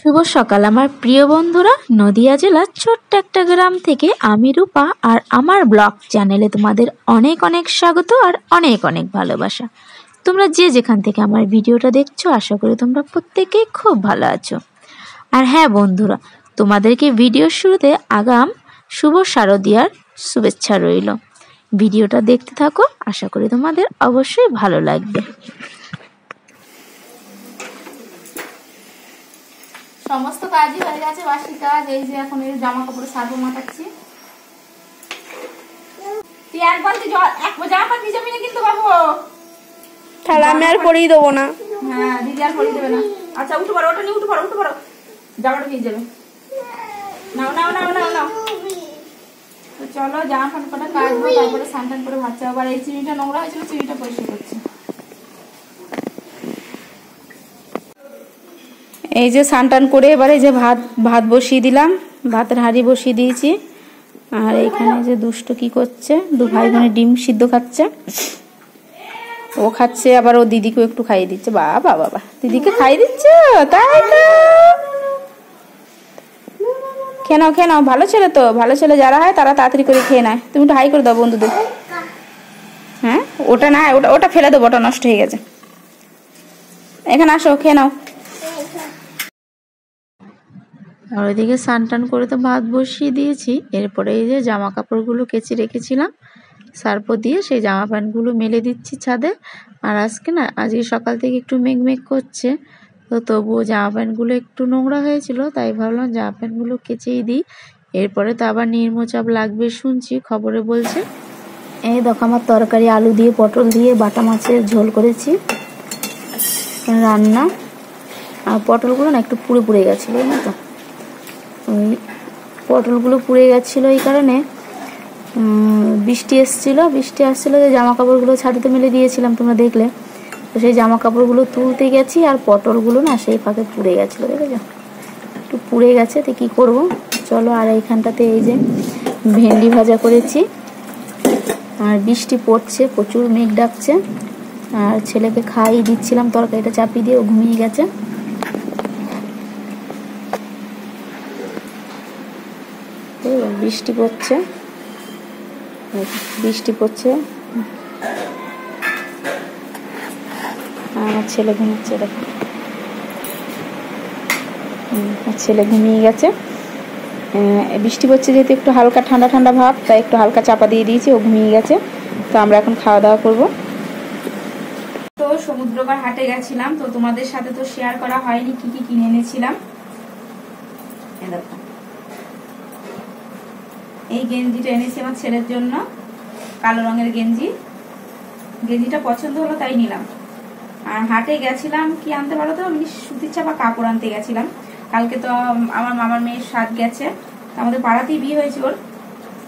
শুভ সকাল আমার প্রিয় বন্ধুরা। নদিয়া জেলার ছোট্ট একটা গ্রাম থেকে আমি রূপা আর আমার ব্লগ চ্যানেলে তোমাদের অনেক অনেক স্বাগত আর অনেক অনেক ভালোবাসা। তোমরা যে যেখান থেকে আমার ভিডিওটা দেখছো আশা করি তোমরা প্রত্যেকেই খুব ভালো আছো। আর হ্যাঁ বন্ধুরা, তোমাদেরকে ভিডিওর শুরুতে আগাম শুভ শারদীয়ার শুভেচ্ছা রইল। ভিডিওটা দেখতে থাকো, আশা করি তোমাদের অবশ্যই ভালো লাগবে। সমস্ত কাজই হয়ে গেছে, বাসি কাজ। এই যে এখন এই জামা কাপড় সার্ফ মাখাচ্ছি। তুই এক বালতি জল এক জামা কাপড় ভিজাবি না কিন্তু বাবু, তাহলে আমি আর পরিয়ে দেবো না। হ্যাঁ দিদি আর পরিয়ে দেবে না। আচ্ছা উঠে পড়ো, ওটা নিয়ে উঠে পড়ো, জামাটা ভিজে যাবে। নাও নাও নাও নাও নাও, তো চলো জামা প্যান্ট কটা কাচবো, তারপরে স্নান টান করে ভাত চাও। আবার এই চিনিটা নোংরা হয়েছিল, চিনিটা পরিষ্কার করছি। এই যে স্নান টান করে এবার এই যে ভাত বসিয়ে দিলাম, ভাতের হাঁড়ি বসিয়ে দিয়েছি। আর এইখানে যে দুষ্ট কি করছে, দু ভাই বোনে ডিম সিদ্ধ খাচ্ছে। ও খাচ্ছে, আবার ও দিদিকেও একটু খাইয়ে দিচ্ছে। বাবা বাবা, দিদিকে খাইয়ে দিচ্ছে, তাই তো। খেয়ে নাও, ভালো ছেলে তো, ভালো ছেলে যারা হয় তারা তাড়াতাড়ি করে খেয়ে নেয়। তুমি একটু হাই করে দাও বন্ধুদের। হ্যাঁ ওটা না, ওটা ফেলে দেবো, ওটা নষ্ট হয়ে গেছে। এখানে আসো, খেয়ে নাও। আর ওইদিকে স্নান টান করে তো ভাত বসিয়ে দিয়েছি। এরপরে এই যে জামা কাপড়গুলো কেচে রেখেছিলাম সার্ফ দিয়ে, সেই জামা প্যান্টগুলো মেলে দিচ্ছি ছাদে। আর আজকে সকাল থেকে একটু মেঘ করছে, তো তবুও জামা প্যান্টগুলো একটু নোংরা হয়েছিল, তাই ভাবলাম জামা প্যান্টগুলো কেচেই দিই। এরপরে তো আবার নির্মচাপ লাগবে শুনছি, খবরে বলছে। এই দেখো আমার তরকারি আলু দিয়ে পটল দিয়ে বাটা মাছের ঝোল করেছি রান্না। আর পটলগুলো না একটু পুড়ে গেছিলো, জানো তো। ওই পটলগুলো পুড়ে গেছিলো এই কারণে, বৃষ্টি আসছিলো যে জামা কাপড়গুলো ছাদেতে মেলে দিয়েছিলাম, তোমরা দেখলে। তো সেই জামা কাপড়গুলো তুলতে গেছি আর পটলগুলো না সেই ফাঁকে পুড়ে গেছিলো, দেখেছো, একটু পুড়ে গেছে। তো কী করবো, চলো। আর এইখানটাতে এই যে ভেন্ডি ভাজা করেছি। আর বৃষ্টি পড়ছে, প্রচুর মেঘ ডাকছে। আর ছেলেকে খাইয়ে দিচ্ছিলাম, তরকারিটা চাপিয়ে দিয়ে ও ঘুমিয়ে গেছে। বৃষ্টি পড়ছে, আমার ছেলে ঘুমিয়ে গেছে। বৃষ্টি পড়ছে যেহেতু একটু হালকা ঠান্ডা ভাব, তাই একটু হালকা চাপা দিয়ে দিয়েছি, ও ঘুমিয়ে গেছে। তো আমরা এখন খাওয়া দাওয়া করবো। তো সমুদ্রপাড় হাটে গেছিলাম, তো তোমাদের সাথে তো শেয়ার করা হয়নি কি কি কিনে এনেছিলাম। এই গেঞ্জিটা এনেছি আমার ছেলের জন্য, কালো রঙের গেঞ্জিটা পছন্দ হলো তাই নিলাম। আর হাটে গেছিলাম কি আনতে পারো তো, আমি সুতির চাপা কাপড় আনতে গেছিলাম। কালকে তো আমার মামার মেয়ের স্বাদ গেছে, আমাদের পাড়াতেই বিয়ে হয়েছে ওর,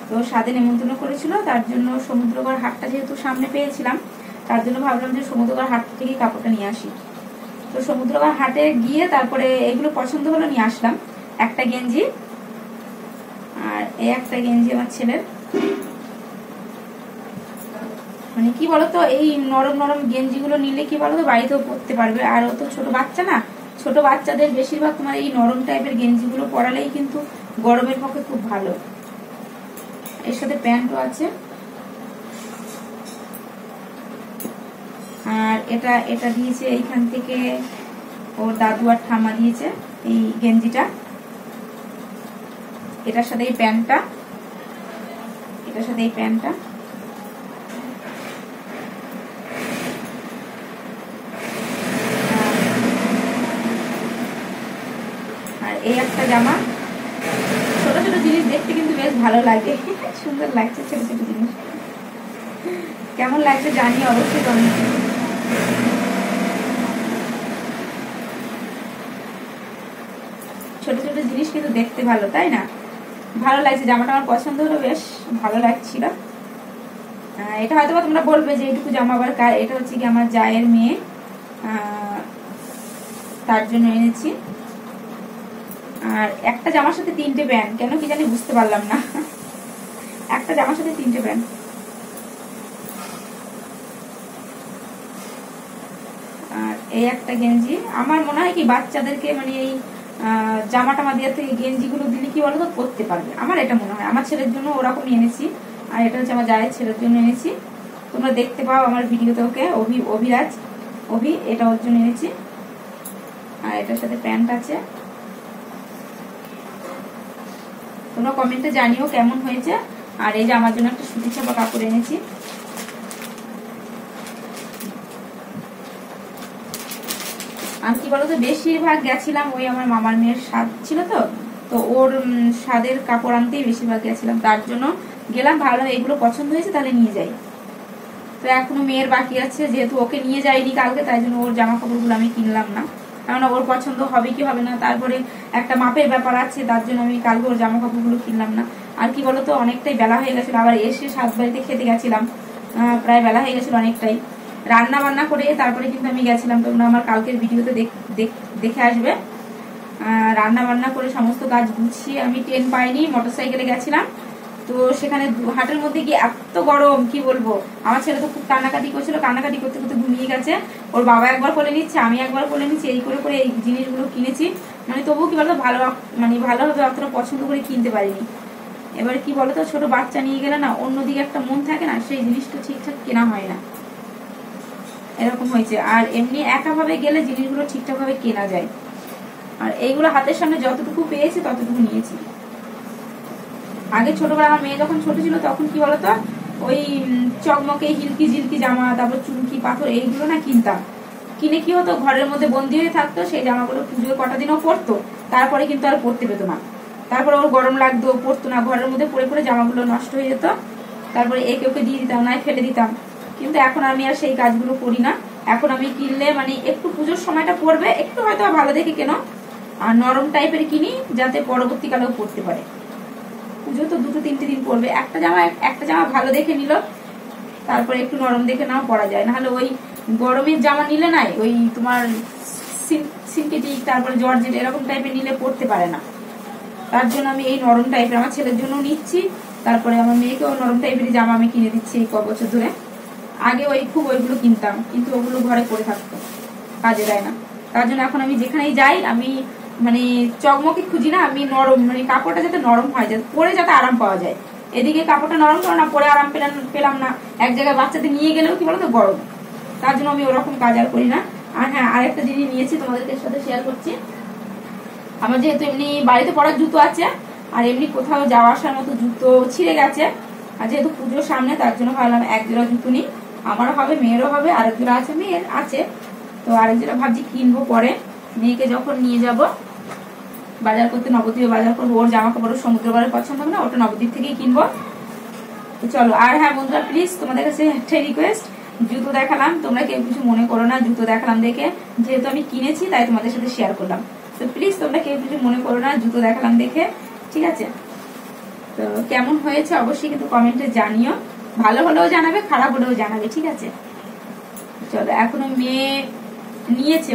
তো স্বাদে নেমন্তন্ন করেছিল। তার জন্য সমুদ্রপাড় হাটটা যেহেতু সামনে পেয়েছিলাম, তার জন্য ভাবলাম যে সমুদ্রপাড় হাট থেকে কাপড়টা নিয়ে আসি। তো সমুদ্রপাড় হাটে গিয়ে তারপরে এগুলো পছন্দ হলো, নিয়ে আসলাম একটা গেঞ্জি। আর এই একটা গেঞ্জি আমার ছেলের। মানে কি বলতো, এই নরম গেঞ্জিগুলো নিলে কি বলতো, বাড়িতেও পরতে পারবে। আর ও তো ছোট বাচ্চা না, ছোট বাচ্চাদের বেশিরভাগ তোমার এই নরম টাইপের গেঞ্জিগুলো পরালেই কিন্তু গরমের পক্ষে খুব ভালো। এর সাথে প্যান্টও আছে। আর এটা দিয়েছে এইখান থেকে ওর দাদু আর ঠাম্মা দিয়েছে এই গেঞ্জিটা। এটার সাথে এই প্যান্টটা, আর এই একটা জামা। ছোট জিনিস দেখতে কিন্তু বেশ ভালো লাগে, সুন্দর লাগছে ছোট জিনিস। কেমন লাগছে জানি অবশ্যই কমেন্ট। ছোট জিনিস কিন্তু দেখতে ভালো, তাই না? ভালো লাগছে, জামাটা আমার পছন্দ হলো, বেশ ভালো লাগছিল। এটা হয়তো তোমরা বলবে যে এইটুকু জামা আবার কার, এটা হচ্ছে কি আমার জায়ের মেয়ে, তার জন্য এনেছি। আর একটা জামার সাথে 3টে প্যান্ট, কেন কি জানি বুঝতে পারলাম না। একটা জামার সাথে 3টে প্যান্ট। আর এই একটা গেঞ্জি। আমার মনে হয় কি বাচ্চাদেরকে মানে এই জামা টামা দিয়ে থেকে গেঞ্জিগুলো দিলে কি বলতো পরতে পারবে, আমার এটা মনে হয়। আমার ছেলের জন্য ওরকমই এনেছি, আর এটা হচ্ছে আমার জায়ের ছেলের জন্য এনেছি। তোমরা দেখতে পাও আমার ভিডিওতে ওকে, অভিরাজ এটা ওর জন্য এনেছি। আর এটার সাথে প্যান্ট আছে। তোমরা কমেন্টে জানিও কেমন হয়েছে। আর এই যে আমার জন্য একটা সুতি ছাপা কাপড় এনেছি। আর কি বলতো বেশিরভাগ গেছিলাম ওই আমার মামার মেয়ের স্বাদ ছিল, তো ওর স্বাদের কাপড় আনতেই বেশিরভাগ গেছিলাম, তার জন্য গেলাম। ভালো এগুলো পছন্দ হয়েছে তাহলে নিয়ে যাই। তো এখনো মেয়ের বাকি আছে, যেহেতু ওকে নিয়ে যাইনি কালকে, তাই জন্য ওর জামা কাপড়গুলো আমি কিনলাম না, কেননা ওর পছন্দ হবে কি হবে না, তারপরে একটা মাপের ব্যাপার আছে, তার জন্য আমি কালকে ওর জামা কাপড়গুলো কিনলাম না। আর কি বলতো অনেকটাই বেলা হয়ে গেছিল, আবার এসে সাত বাড়িতে খেতে গেছিলাম, প্রায় বেলা হয়ে গেছিল অনেকটাই। রান্না বান্না করে তারপরে কিন্তু আমি গেছিলাম, তোমরা আমার কালকের ভিডিওতে দেখে আসবে। রান্না বান্না করে সমস্ত কাজ গুছিয়ে আমি ট্রেন পাইনি, মোটরসাইকেলে গেছিলাম। তো সেখানে হাটের মধ্যে গিয়ে এত গরম কি বলবো, আমার ছেলে তো খুব কান্নাকাটি করছিল, কান্নাকাটি করতে করতে ঘুমিয়ে গেছে। ওর বাবা একবার কোলে নিচ্ছে, আমি একবার কোলে নিচ্ছি, এই করে করে এই জিনিসগুলো কিনেছি। মানে তবুও কি বলতো ভালোভাবে অতটা পছন্দ করে কিনতে পারিনি। এবার কি বলতো ছোট বাচ্চা নিয়ে গেলে না অন্যদিকে একটা মন থাকে না, সেই জিনিসটা ঠিকঠাক কেনা হয় না, এরকম হয়েছে। আর এমনি একাভাবে গেলে জিনিসগুলো ঠিকঠাক ভাবে কেনা যায়। আর এইগুলো হাতের সামনে যতটুকু পেয়েছি ততটুকু নিয়েছি। আগে ছোটবেলা আমার মেয়ে যখন ছোট ছিল তখন কি বলতো ওই চকমকে হিলকি ঝিলকি জামা, তারপর চুমকি পাথর এইগুলো না কিনতাম। কিনে কি হতো ঘরের মধ্যে বন্দি হয়ে থাকতো, সেই জামাগুলো পুজোর কটা দিনও পরতো, তারপরে কিন্তু আর পরতে পেতো না। তারপরে ওর গরম লাগতো, পরতো না, ঘরের মধ্যে পরে পরে জামাগুলো নষ্ট হয়ে যেত, তারপরে একে ওকে দিয়ে দিতাম, নাই ফেলে দিতাম। কিন্তু এখন আমি আর সেই কাজগুলো করি না। এখন আমি কিনলে মানে একটু পুজোর সময়টা পরবে, একটু হয়তো ভালো দেখে কেন, আর নরম টাইপের কিনি যাতে পরবর্তীকালেও পরতে পারে। পুজো তো 2-3 দিন পরবে, একটা জামা ভালো দেখে নিল, তারপরে একটু নরম দেখে নাও পরা যায়। নাহলে ওই গরমের জামা নিলে নাই ওই তোমার সিনথেটিক তারপরে জর্জেট এরকম টাইপের নিলে পরতে পারে না। তার জন্য আমি এই নরম টাইপের আমার ছেলের জন্য নিচ্ছি, তারপরে আমার মেয়েকেও নরম টাইপের জামা আমি কিনে দিচ্ছি এই বছর ধরে। আগে ওইগুলো কিনতাম, কিন্তু ওগুলো ঘরে পরে থাকতো, কাজে দেয় না। তার জন্য এখন আমি যেখানেই যাই আমি মানে চকমকে খুঁজি না, আমি নরম মানে কাপড়টা যাতে নরম হয়, যাতে পরে যাতে আরাম পাওয়া যায়। এদিকে কাপড়টা নরম করো না, পরে আরাম পেলাম না, এক জায়গায় বাচ্চাদের নিয়ে গেলেও কি বলতো গরম, তার জন্য আমি ওরকম কাজ আর করি না। আর হ্যাঁ, আরেকটা জিনিস নিয়েছি তোমাদেরকে সাথে শেয়ার করছি। আমার যেহেতু এমনি বাড়িতে পরার জুতো আছে, আর এমনি কোথাও যাওয়া আসার মতো জুতো ছিঁড়ে গেছে, আর যেহেতু পুজোর সামনে তার জন্য ভাবলাম এক জোড়া জুতো নিই, আমারও হবে মেয়েরও হবে, আরেক জোড়া আছে মেয়ের আছে, তো আরেক জোড়া ভাবছি কিনবো পরে। মেয়েকে যখন নিয়ে যাব বাজার করতে, নবদ্বীপে বাজার করবো, ওর জামা কাপড় সমুদ্র বাজার পছন্দ হবে না, ওটা নবদ্বীপ থেকেই কিনবো। তো চলো। আর হ্যাঁ বন্ধুরা, প্লিজ তোমাদের কাছে একটা রিকোয়েস্ট, জুতো দেখালাম, তোমরা কেউ কিছু মনে করো না, জুতো দেখালাম দেখে, যেহেতু আমি কিনেছি তাই তোমাদের সাথে শেয়ার করলাম। তো প্লিজ তোমরা কেউ কিছু মনে করো না, জুতো দেখালাম দেখে, ঠিক আছে? তো কেমন হয়েছে অবশ্যই কিন্তু কমেন্টে জানিও, ভালো হলেও জানাবে, খারাপ হলেও জানাবে, ঠিক আছে? চলো, এখনো মেয়ে নিয়েছে,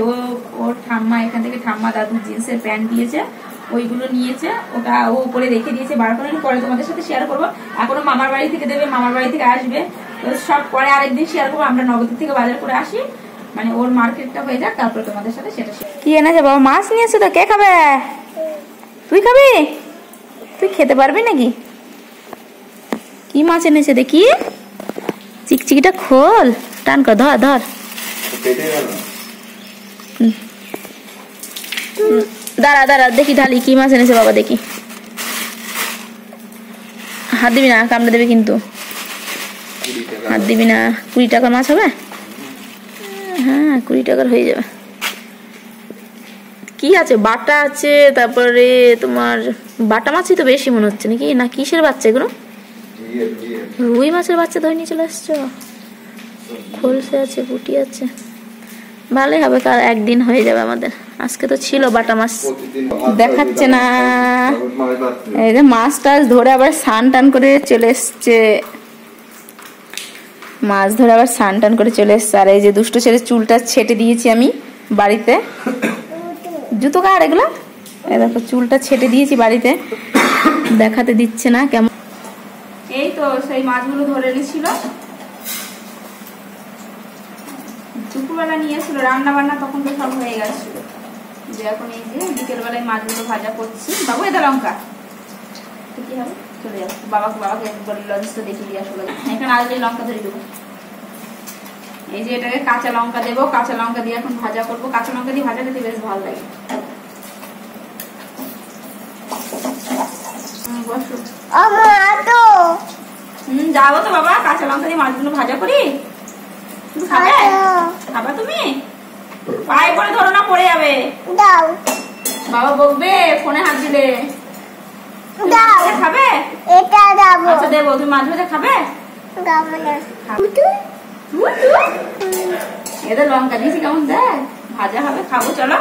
ওর ঠাম্মা এখান থেকে ঠাম্মা দাদুর জিন্সের প্যান্ট দিয়েছে, ওইগুলো নিয়েছে, ওটা ও উপরে রেখে দিয়েছে, বার করে পরে তোমাদের সাথে শেয়ার করবো। এখনো মামার বাড়ি থেকে দেবে, মামার বাড়ি থেকে আসবে, তো সব পরে আরেকদিন শেয়ার করবো। আমরা নবদ্বীপ থেকে বাজার করে আসি, মানে ওর মার্কেটটা হয়ে যাক, তারপরে তোমাদের সাথে সেটা শেয়ার। কি এনেছে বাবা? মাছ নিয়েছে তো, কে খাবে? তুই খাবি? তুই খেতে পারবি নাকি? কি মাছ এনেছে দেখি, চিকচিকিটা খোল, টান কর, ধর ধর, দাঁড়া দাঁড়া দেখি ঢালি, কি মাছ এনেছে বাবা দেখি। হাত দিবি না, কামড়ে দেবে কিন্তু, হাত দিবি না। 20 টাকার মাছ হবে? হ্যাঁ 20 টাকার হয়ে যাবে। কি আছে? বাটা আছে, তারপরে তোমার বাটা মাছই তো বেশি মনে হচ্ছে নাকি, না কিসের বাচ্চা এগুলো? রুই মাছের বাচ্চা ধরে নিয়ে চলে আসছো। খোলসে আছে, পুঁটি আছে, ভালোই হবে, কাল একদিন হয়ে যাবে আমাদের। আজকে তো ছিল বাটা মাছ, দেখাচ্ছে না। এই যে মাছ টাছ ধরে আবার স্নান টান করে চলে এসছে, মাছ ধরে আবার স্নান টান করে চলে এসছে। আর এই যে দুষ্ট ছেলে চুলটা ছেটে দিয়েছি আমি বাড়িতে, জুতো কার এগুলো? এই দেখো চুলটা ছেটে দিয়েছি বাড়িতে, দেখাতে দিচ্ছে না কেমন। এই তো সেই মাছগুলো ধরে এনেছিল, দুপুরবেলা নিয়েছিল, রান্না বান্না তখন তো সব হয়ে গেছিল, যে এখন এই যে বিকেলবেলায় মাছগুলো ভাজা করছি। বাবু এটা লঙ্কা তো কি হবে, চলে যাবো বাবাকে লঞ্চটা দেখিয়ে দিয়ে আসলে এখানে আগে লঙ্কা ধরে দেবো। এই যে এটাকে কাঁচা লঙ্কা দেবো, কাঁচা লঙ্কা দিয়ে এখন ভাজা করবো। কাঁচা লঙ্কা দিয়ে ভাজা খেতে বেশ ভালো লাগে। যাবো তো বাবা, কাঁচা লঙ্কা দিয়ে মাছগুলো ভাজা করি। তুমি খাবে? খাবা তুমি? পায়ে করে ধরো না, পড়ে যাবে। বাবা বকবে ফোনে হাত দিলে। খাবে? আচ্ছা দেবো। তুমি মাছ ভাজা খাবে? এদের লঙ্কা দিয়েছি কেমন দেখ, ভাজা হবে, খাবো। চলো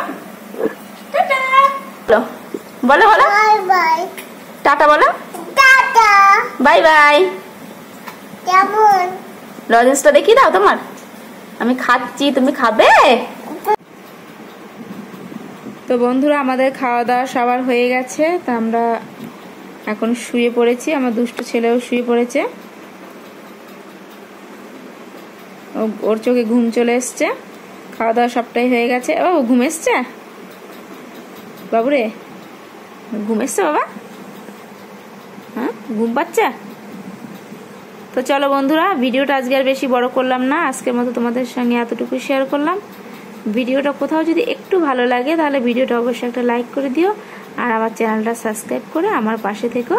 বলো বলো টাটা বলো, বাই বাই। লজেন্সটা দেখিয়ে দাও তোমার, আমি খাচ্ছি, তুমি খাবে? তো বন্ধুরা আমাদের খাওয়া দাওয়া সবার হয়ে গেছে। তা আমরা এখন শুয়ে পড়েছি, আমার দুষ্টু ছেলেও শুয়ে পড়েছে। ওর চোখে ঘুম চলে এসছে। খাওয়া দাওয়া সবটাই হয়ে গেছে। ও ঘুম এসছে বাবুরে, ঘুম এসছে বাবা? হ্যাঁ ঘুম পাচ্ছে? তো চলো বন্ধুরা, ভিডিওটা আজকে আর বেশি বড় করলাম না, আজকের মতো তোমাদের সঙ্গে এতটুকু শেয়ার করলাম। ভিডিওটা কোথাও যদি একটু ভালো লাগে তাহলে ভিডিওটা অবশ্যই একটা লাইক করে দিও, আর আমার চ্যানেলটা সাবস্ক্রাইব করে আমার পাশে থেকো।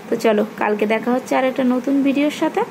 তো চলো কালকে দেখা হচ্ছে আর একটা নতুন ভিডিওর সাথে।